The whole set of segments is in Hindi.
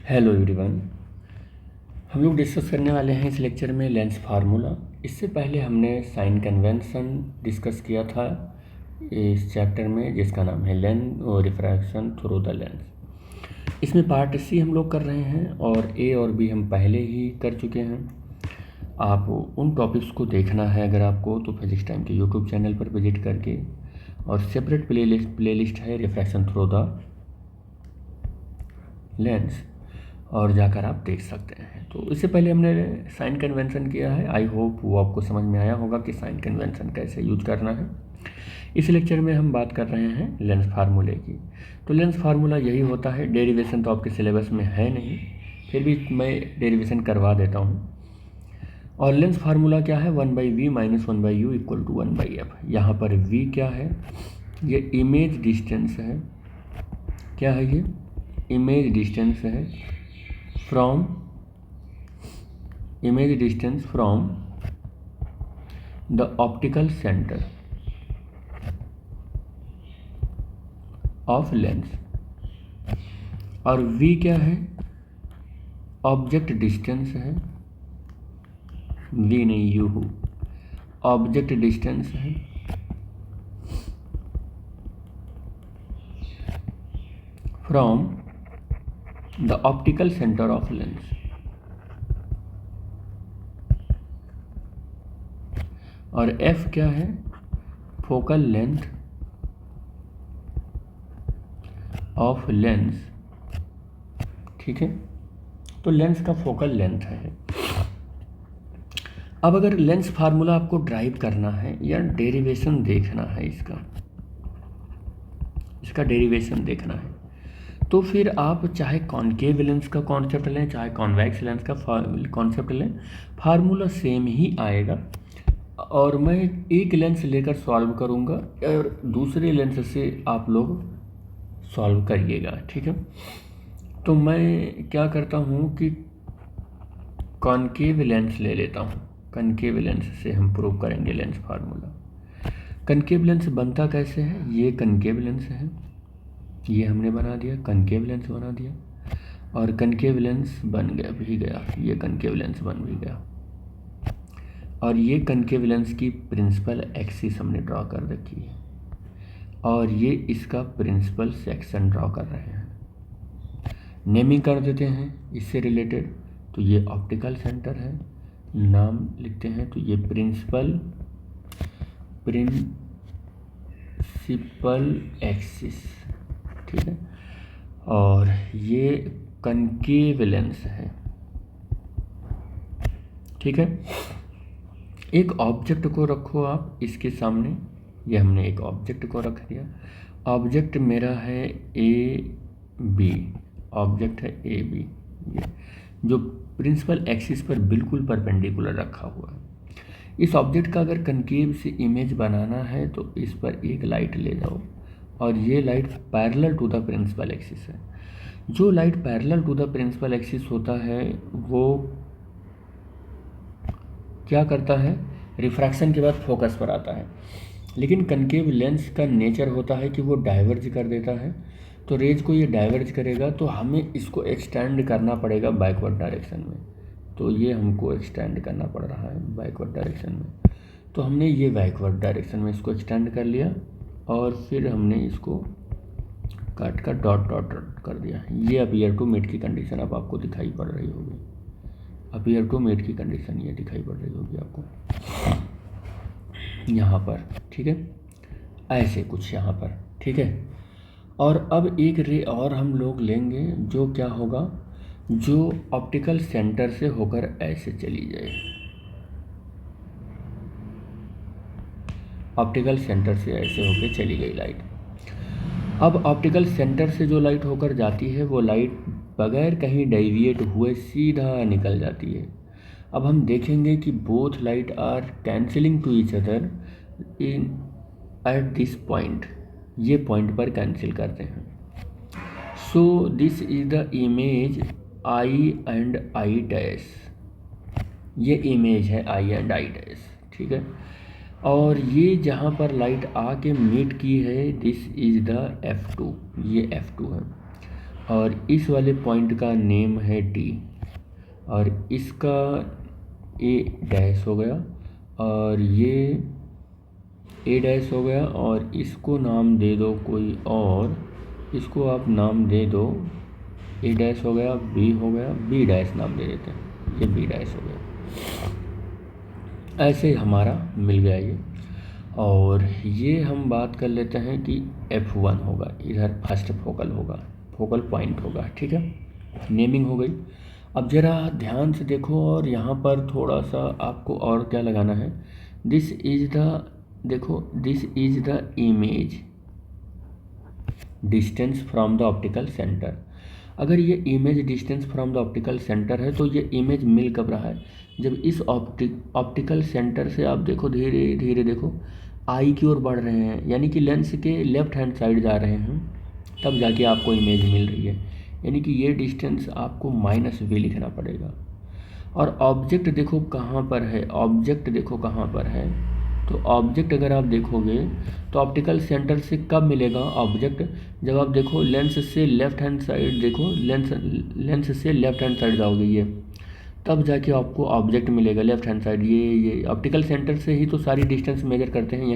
Hello everyone. हम लोग डिस्कस करने वाले हैं इस लेक्चर में लेंस फार्मूला। इससे पहले हमने साइन कन्वेंशन डिस्कस किया था इस चैप्टर में, जिसका नाम है लेंस और रिफ्रैक्शन थ्रू द लेंस। इसमें पार्ट सी हम लोग कर रहे हैं और ए और बी हम पहले ही कर चुके हैं। आप उन टॉपिक्स को देखना है अगर आपको, तो फिजिक्स टाइम के यूट्यूब चैनल पर विजिट करके, और सेपरेट प्लेलिस्ट है रिफ्रैक्शन थ्रू द लेंस, और जाकर आप देख सकते हैं। तो इससे पहले हमने साइन कन्वेंशन किया है। आई होप वो आपको समझ में आया होगा कि साइन कन्वेंशन कैसे यूज करना है। इस लेक्चर में हम बात कर रहे हैं लेंस फार्मूले की। तो लेंस फार्मूला यही होता है। डेरिवेशन तो आपके सिलेबस में है नहीं, फिर भी मैं डेरिवेशन करवा देता हूँ। और लेंस फार्मूला क्या है? 1/v - 1/u = 1/f। यहाँ पर v क्या है? ये इमेज डिस्टेंस है। क्या है ये? इमेज डिस्टेंस है from the optical centre of lens. और v क्या है? ऑब्जेक्ट डिस्टेंस है। v नहीं, u। ऑब्जेक्ट डिस्टेंस है from the optical centre of lens. और f क्या है? Focal length of lens. ठीक है, तो लेंस का फोकल लेंथ है। अब अगर लेंस फार्मूला आपको ड्राइव करना है या डेरिवेशन देखना है, इसका डेरिवेशन देखना है, तो फिर आप चाहे कॉनकेव लेंस का कॉन्सेप्ट लें, चाहे कॉन्वेक्स लेंस का कॉन्सेप्ट लें, फार्मूला सेम ही आएगा। और मैं एक लेंस लेकर सॉल्व करूंगा और दूसरे लेंस से आप लोग सॉल्व करिएगा। ठीक है, तो मैं क्या करता हूँ कि कॉनकेव लेंस ले लेता हूँ। कॉनकेव लेंस से हम प्रूव करेंगे लेंस फार्मूला। कॉनकेव लेंस बनता कैसे है? ये कॉनकेव लेंस है, ये हमने बना दिया, कॉनकेव लेंस बना दिया, और कॉनकेव लेंस बन गया भी गया, ये कॉनकेव लेंस बन भी गया। और ये कॉनकेव लेंस की प्रिंसिपल एक्सिस हमने ड्रॉ कर रखी है, और ये इसका प्रिंसिपल सेक्शन ड्रॉ कर रहे हैं। नेमिंग कर देते हैं इससे रिलेटेड। तो ये ऑप्टिकल सेंटर है, नाम लिखते हैं, तो ये प्रिंसिपल एक्सिस। ठीक है, और ये कॉनकेव लेंस है। ठीक है, एक ऑब्जेक्ट को रखो आप इसके सामने। ये हमने एक ऑब्जेक्ट को रख दिया। ऑब्जेक्ट मेरा है AB, ऑब्जेक्ट है AB, ये जो प्रिंसिपल एक्सिस पर बिल्कुल परपेंडिकुलर रखा हुआ है। इस ऑब्जेक्ट का अगर कनकेव से इमेज बनाना है तो इस पर एक लाइट ले जाओ, और ये light parallel to the principal axis है। जो light parallel to the principal axis होता है वो क्या करता है? रिफ्रैक्शन के बाद फोकस पर आता है। लेकिन कनकेव लेंस का नेचर होता है कि वो डाइवर्ज कर देता है। तो रेज को ये डाइवर्ज करेगा, तो हमें इसको एक्सटेंड करना पड़ेगा बैकवर्ड डायरेक्शन में। तो ये हमको एक्सटेंड करना पड़ रहा है बैकवर्ड डायरेक्शन में। तो हमने ये बैकवर्ड डायरेक्शन में इसको एक्सटेंड कर लिया, और फिर हमने इसको काट कर डॉट डॉट डॉट कर दिया। ये अपीयर टू मीट की कंडीशन अब आपको दिखाई पड़ रही होगी। अपीयर टू मीट की कंडीशन ये दिखाई पड़ रही होगी आपको यहाँ पर। ठीक है, ऐसे कुछ यहाँ पर। ठीक है, और अब एक रे और हम लोग लेंगे, जो क्या होगा, जो ऑप्टिकल सेंटर से होकर ऐसे चली जाए। ऑप्टिकल सेंटर से ऐसे होकर चली गई लाइट। अब ऑप्टिकल सेंटर से जो लाइट होकर जाती है वो लाइट बगैर कहीं डेविएट हुए सीधा निकल जाती है। अब हम देखेंगे कि both light are cancelling to each other in at this point. ये पॉइंट पर कैंसिल करते हैं। So this is the image I and I dash. ये इमेज है आई एंड आई डैश। ठीक है, और ये जहाँ पर लाइट आके मीट की है, दिस इज द F2, ये F2 है। और इस वाले पॉइंट का नेम है डी, और इसका ए डैश हो गया, और ये ए डैश हो गया, और इसको नाम दे दो कोई और, इसको आप नाम दे दो ए डैश हो गया, बी हो गया, बी डैश नाम दे देते हैं, ये बी डैश हो गया। ऐसे हमारा मिल गया ये। और ये हम बात कर लेते हैं कि F1 होगा, इधर फर्स्ट फोकल होगा, फोकल पॉइंट होगा, ठीक है, नेमिंग हो गई। अब ज़रा ध्यान से देखो, और यहाँ पर थोड़ा सा आपको और क्या लगाना है, दिस इज द, देखो this is the image distance from the optical centre. अगर ये image distance from the optical centre है तो ये इमेज मिल कब रहा है, जब इस ऑप्टिकल सेंटर से आप देखो धीरे धीरे देखो आई की ओर बढ़ रहे हैं, यानी कि लेंस के लेफ्ट हैंड साइड जा रहे हैं, तब जाके आपको इमेज मिल रही है। यानी कि ये डिस्टेंस आपको -v लिखना पड़ेगा। और ऑब्जेक्ट देखो कहाँ पर है, ऑब्जेक्ट देखो कहाँ पर है, तो ऑब्जेक्ट अगर आप देखोगे तो ऑप्टिकल सेंटर से कब मिलेगा ऑब्जेक्ट, जब आप देखो लेंस से लेफ्ट हैंड साइड देखो, लेंस से लेफ्ट हैंड साइड जाओगे ये, तब जाके आपको ऑब्जेक्ट मिलेगा लेफ्ट हैंड साइड। ये ऑप्टिकल सेंटर से ही तो सारी डिस्टेंस मेजर करते हैं,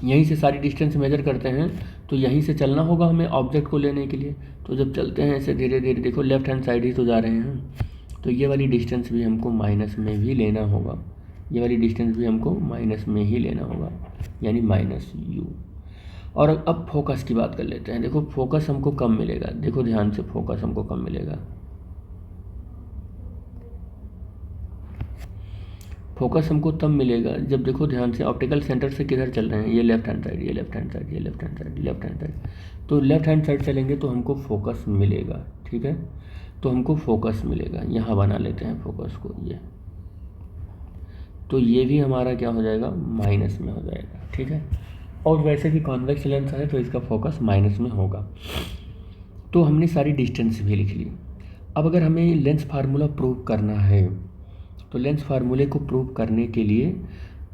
यहीं से सारी डिस्टेंस मेजर करते हैं, तो यहीं से चलना होगा हमें ऑब्जेक्ट को लेने के लिए। तो जब चलते हैं ऐसे धीरे धीरे देखो लेफ्ट हैंड साइड ही तो जा रहे हैं, तो ये वाली डिस्टेंस भी हमको माइनस में भी लेना होगा, ये वाली डिस्टेंस भी हमको माइनस में ही लेना होगा, यानी -u। और अब फोकस की बात कर लेते हैं। देखो फोकस हमको कम मिलेगा, देखो ध्यान से, फोकस हमको कम मिलेगा, फोकस हमको तब मिलेगा जब देखो ध्यान से ऑप्टिकल सेंटर से किधर चल रहे हैं, ये लेफ्ट हैंड साइड, ये लेफ्ट हैंड साइड, ये left hand side, left hand side, तो लेफ्ट हैंड साइड चलेंगे तो हमको फोकस मिलेगा, ठीक है, तो हमको फोकस मिलेगा। यहाँ बना लेते हैं फोकस को, ये तो ये भी हमारा क्या हो जाएगा, माइनस में हो जाएगा, ठीक है। और वैसे भी कॉन्वेक्स लेंस है तो इसका फोकस माइनस में होगा। तो हमने सारी डिस्टेंस भी लिख ली। अब अगर हमें लेंस फार्मूला प्रूव करना है, तो लेंस फार्मूले को प्रूव करने के लिए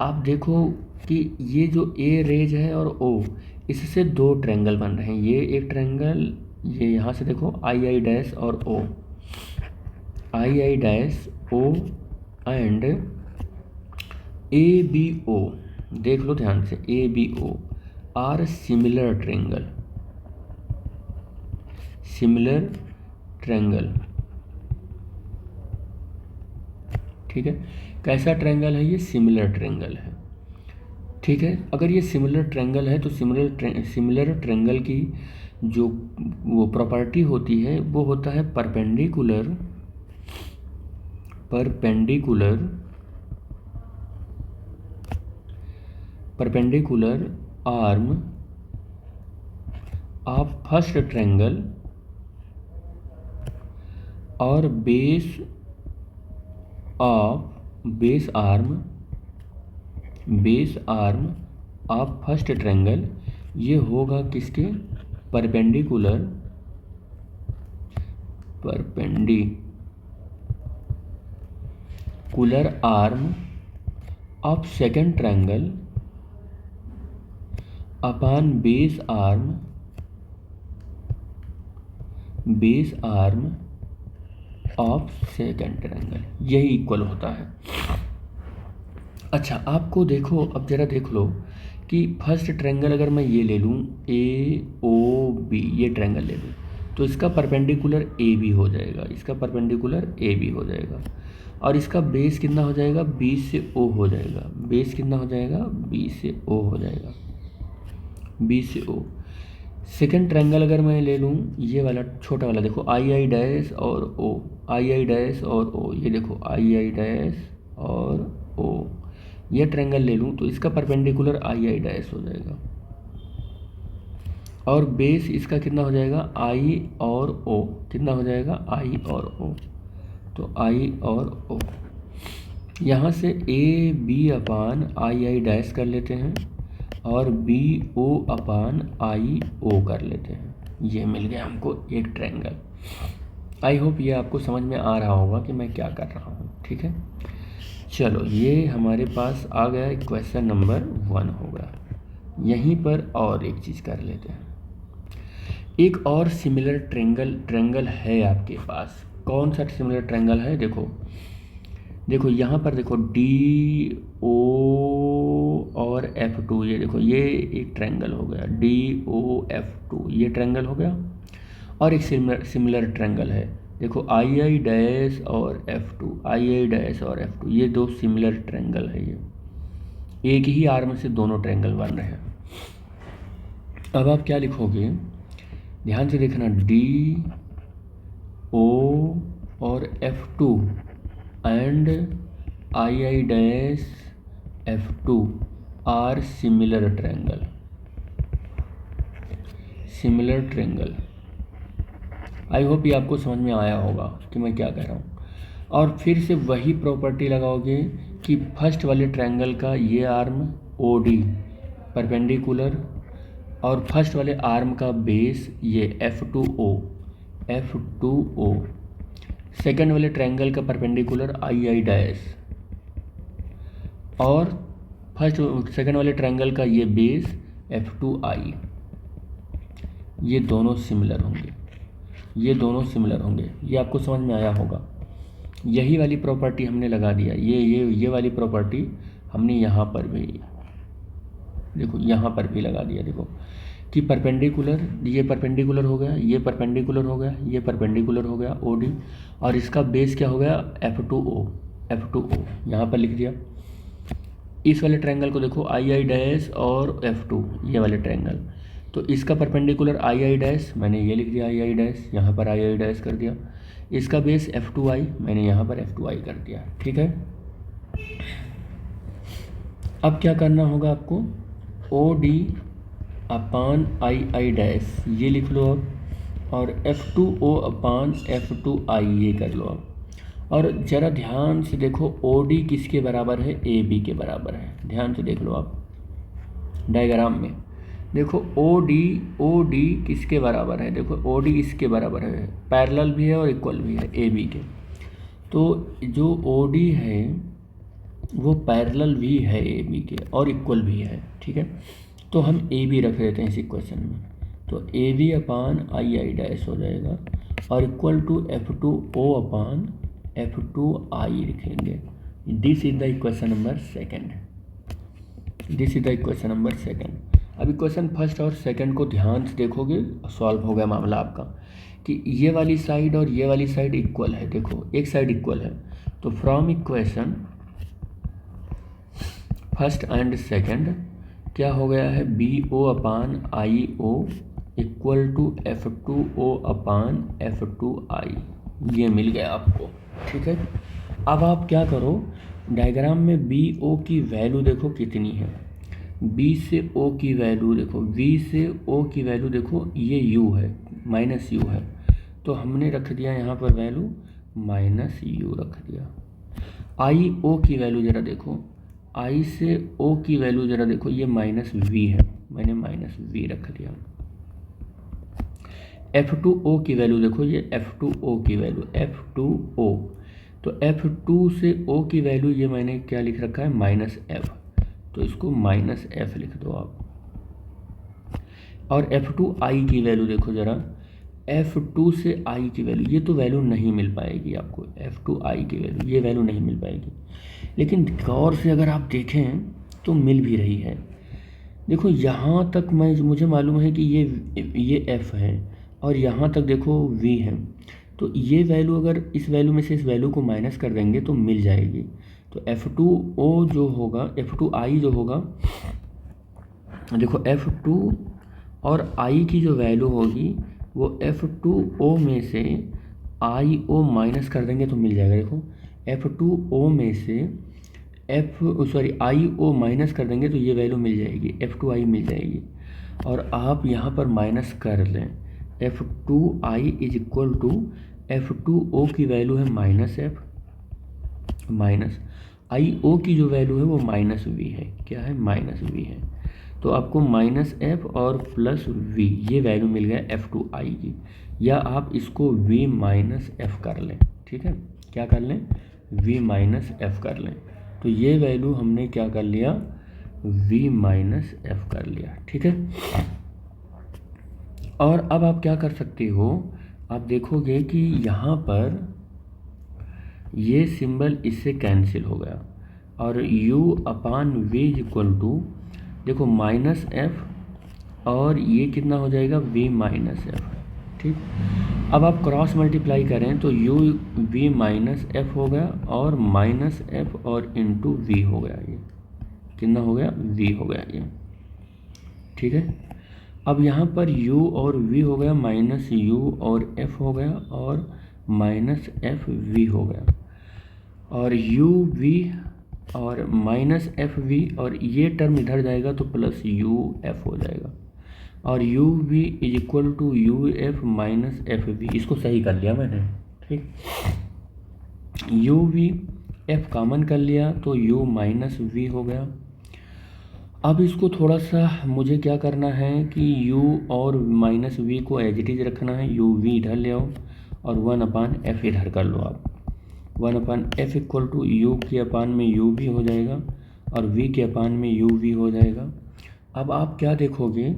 आप देखो कि ये जो ए रेज है और ओ, इससे दो ट्रायंगल बन रहे हैं, ये एक ट्रायंगल, ये यहाँ से देखो आई डैश और O, I dash O and A B O, देख लो ध्यान से, A B O R similar triangle, similar triangle, ठीक है। कैसा ट्रायंगल है ये, सिमिलर ट्रायंगल है, ठीक है। अगर ये सिमिलर ट्रायंगल है तो सिमिलर ट्रायंगल की जो वो प्रॉपर्टी होती है वो होता है perpendicular arm of first triangle और base arm of first triangle, ये होगा किसके, perpendicular arm of second triangle upon base arm of second triangle, यही इक्वल होता है। अच्छा आपको देखो, अब जरा देख लो कि फर्स्ट ट्रायंगल अगर मैं ये ले लूँ ए ओ बी, ये ट्रायंगल ले लूँ तो इसका परपेंडिकुलर ए बी हो जाएगा, इसका परपेंडिकुलर ए बी हो जाएगा, और इसका बेस कितना हो जाएगा, बी से ओ हो जाएगा, बेस कितना हो जाएगा, बी से ओ हो जाएगा, बी से ओ। सेकेंड ट्रायंगल अगर मैं ले लूँ ये वाला छोटा वाला, देखो आई डैश और ओ, आई डैश और ओ, ये देखो आई डैश और ओ, ये ट्रायंगल ले लूँ तो इसका परपेंडिकुलर आई डैश हो जाएगा, और बेस इसका कितना हो जाएगा, आई और ओ, कितना हो जाएगा, आई और ओ, तो आई और ओ। यहाँ से A B upon I dash कर लेते हैं और बी ओ अपान आई ओ कर लेते हैं, ये मिल गया हमको एक ट्रायंगल। आई होप ये आपको समझ में आ रहा होगा कि मैं क्या कर रहा हूँ, ठीक है। चलो ये हमारे पास आ गया क्वेश्चन नंबर 1 होगा। यहीं पर और एक चीज़ कर लेते हैं। एक और सिमिलर ट्रेंगल है आपके पास। कौन सा सिमिलर ट्रेंगल है? देखो देखो यहाँ पर देखो डी ओ और F2, ये देखो ये एक ट्रेंगल हो गया, DOF2 ये ट्रेंगल हो गया। और एक सिमिलर ट्रेंगल है, देखो II डैश और F2, II डैश और F2, ये दो सिमिलर ट्रेंगल है। ये एक ही आर्म से दोनों ट्रेंगल बन रहे हैं। अब आप क्या लिखोगे, ध्यान से देखना, DO और F2 and II dash F2 are similar triangle. I hope ये आपको समझ में आया होगा कि मैं क्या कह रहा हूँ। और फिर से वही प्रॉपर्टी लगाओगे कि फर्स्ट वाले ट्रायंगल का ये आर्म OD परपेंडिकुलर और फर्स्ट वाले आर्म का बेस ये F2O सेकेंड वाले ट्रायंगल का परपेंडिकुलर II डैश और सेकेंड वाले ट्रायंगल का ये बेस F2I, ये दोनों सिमिलर होंगे। ये आपको समझ में आया होगा। यही वाली प्रॉपर्टी हमने लगा दिया, ये वाली प्रॉपर्टी हमने यहाँ पर भी, देखो यहाँ पर भी लगा दिया। देखो कि परपेंडिकुलर, ये परपेंडिकुलर हो गया, ये परपेंडिकुलर हो गया, ये परपेंडिकुलर हो गया OD, और इसका बेस क्या हो गया F2O यहाँ पर लिख दिया। इस वाले ट्रायंगल को देखो II डैश और F2, ये वाले ट्रायंगल, तो इसका परपेंडिकुलर II डैश, मैंने ये लिख दिया II डैश, यहाँ पर II डैश कर दिया। इसका बेस F2I, मैंने यहाँ पर F2I कर दिया। ठीक है, अब क्या करना होगा आपको, OD अपान II डैश ये लिख लो अब, और F2O अपान F2I ये कर लो अब। और ज़रा ध्यान से देखो OD किसके बराबर है, AB के बराबर है। ध्यान से देख लो आप डायग्राम में, देखो OD किसके बराबर है, देखो OD इसके बराबर है, पैरेलल भी है और इक्वल भी है AB के। तो जो OD है वो पैरेलल भी है AB के और इक्वल भी है। ठीक है, तो हम AB रख देते हैं इस इक्वेशन में, तो AB अपान II डैश हो जाएगा और equal to F2O upon F2I लिखेंगे। This is the equation number second. अब इक्वेशन फर्स्ट और सेकंड को ध्यान से देखोगे, सॉल्व हो गया मामला आपका कि ये वाली साइड और ये वाली साइड इक्वल है। देखो एक साइड इक्वल है, तो from equation first and second क्या हो गया है, BO upon IO equal to F2O upon F2I, ये मिल गया आपको। ठीक है, अब आप क्या करो, डायग्राम में BO की वैल्यू देखो कितनी है, B से O की वैल्यू देखो, V से O की वैल्यू देखो, ये U है, -U है, तो हमने रख दिया यहाँ पर वैल्यू -U रख दिया। IO की वैल्यू ज़रा देखो, I से O की वैल्यू ज़रा देखो, ये -V है, मैंने -V रख दिया। F2O की वैल्यू देखो, ये F2O की वैल्यू F2O, तो F2 से O की वैल्यू ये मैंने क्या लिख रखा है -F, तो इसको -F लिख दो आप। और F2I की वैल्यू देखो ज़रा, F2 से I की वैल्यू, ये तो वैल्यू नहीं मिल पाएगी आपको, F2I की वैल्यू, ये वैल्यू नहीं मिल पाएगी। लेकिन गौर से अगर आप देखें तो मिल भी रही है। देखो यहाँ तक मुझे मालूम है कि ये F है और यहाँ तक देखो V है, तो ये वैल्यू अगर इस वैल्यू में से इस वैल्यू को माइनस कर देंगे तो मिल जाएगी। तो F2O जो होगा, F2I जो होगा, देखो F2 और I की जो वैल्यू होगी वो F2O में से IO माइनस कर देंगे तो मिल जाएगा। देखो F2O में से IO माइनस कर देंगे तो ये वैल्यू मिल जाएगी, F2I मिल जाएगी। और आप यहाँ पर माइनस कर लें, F2I is equal to F2O की वैल्यू है -F, माइनस IO की जो वैल्यू है वो -V है। क्या है, -V है। तो आपको -F और +V ये वैल्यू मिल गया F2I की, या आप इसको V-F कर लें। ठीक है, क्या कर लें, V-F कर लें, तो ये वैल्यू हमने क्या कर लिया, V-F कर लिया। ठीक है, और अब आप क्या कर सकते हो, आप देखोगे कि यहाँ पर ये सिंबल इससे कैंसिल हो गया और u upon v equal to, देखो माइनस एफ और ये कितना हो जाएगा v माइनस एफ। ठीक, अब आप क्रॉस मल्टीप्लाई करें तो u v माइनस एफ हो गया और माइनस एफ और इंटू वी हो गया, ये कितना हो गया v हो गया ये। ठीक है, अब यहाँ पर u और v हो गया, माइनस u और f हो गया और माइनस एफ v हो गया, और u v और माइनस एफ वी, और ये टर्म इधर जाएगा तो प्लस यू एफ हो जाएगा, और U V is equal to U F minus F V. इसको सही कर लिया मैंने। ठीक, यू वी एफ कॉमन कर लिया तो यू माइनस वी हो गया। अब इसको थोड़ा सा मुझे क्या करना है कि u और माइनस वी को एज इट इज रखना है, यू वी इधर ले आओ और 1/f इधर कर लो आप। 1/f इक्वल टू यू के अपान में यू भी हो जाएगा और v के अपान में यू वी हो जाएगा। अब आप क्या देखोगे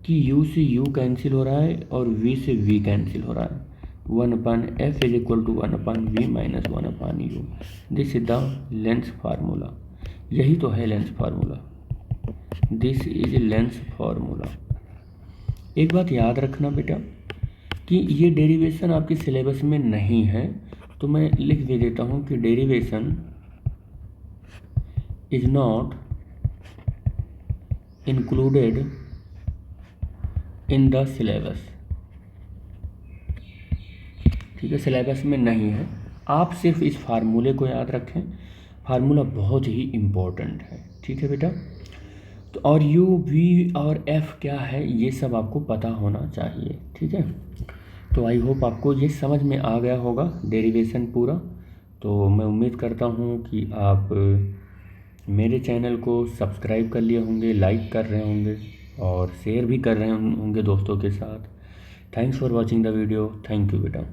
कि u से u कैंसिल हो रहा है और v से v कैंसिल हो रहा है। 1/f is equal to 1/v minus 1/u। This is the lens formula. यही तो है lens formula. This is lens formula. एक बात याद रखना बेटा कि ये डेरिवेशन आपके सिलेबस में नहीं है, तो मैं लिख भी देता हूँ कि derivation is not included in the syllabus. ठीक है, सिलेबस में नहीं है। आप सिर्फ इस फार्मूले को याद रखें, फार्मूला बहुत ही इम्पोर्टेंट है। ठीक है बेटा, तो और u v और f क्या है ये सब आपको पता होना चाहिए। ठीक है, तो आई होप आपको ये समझ में आ गया होगा डेरिवेशन पूरा। तो मैं उम्मीद करता हूँ कि आप मेरे चैनल को सब्सक्राइब कर लिए होंगे, लाइक कर रहे होंगे और शेयर भी कर रहे होंगे दोस्तों के साथ। Thanks for watching the video. Thank you बेटा।